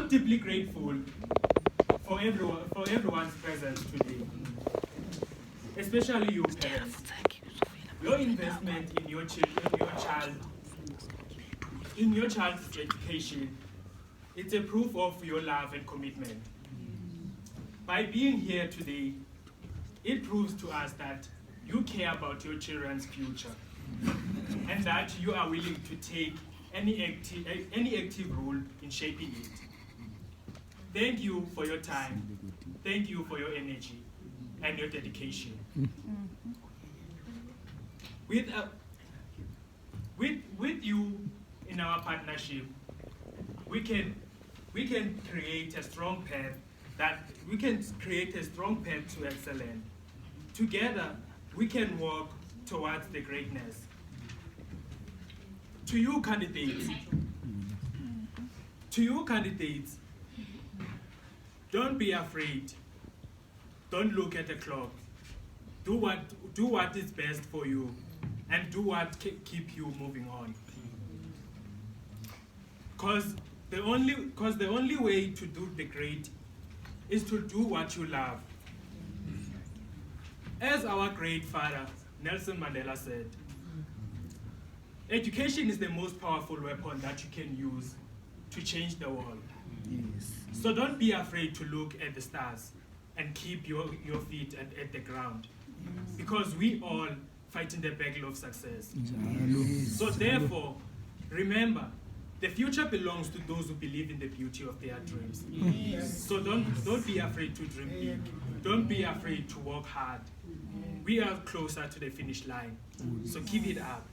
I'm deeply grateful for everyone's presence today, especially you parents. Your investment in your child's education, it's a proof of your love and commitment. By being here today, it proves to us that you care about your children's future and that you are willing to take any active role in shaping it. Thank you for your time. Thank you for your energy and your dedication. With you in our partnership, we can create a strong path to excellence. Together, we can walk towards the greatness. To you candidates, don't be afraid. Don't look at the clock. Do what is best for you, and do what keep you moving on. Because the only way to do the great is to do what you love. As our great father Nelson Mandela said, education is the most powerful weapon that you can use to change the world. Yes. So don't be afraid to look at the stars and keep your feet at the ground, because we all fighting the battle of success. Yes. So therefore, remember, the future belongs to those who believe in the beauty of their dreams. Yes. So don't be afraid to dream big. Don't be afraid to work hard. We are closer to the finish line. So keep it up.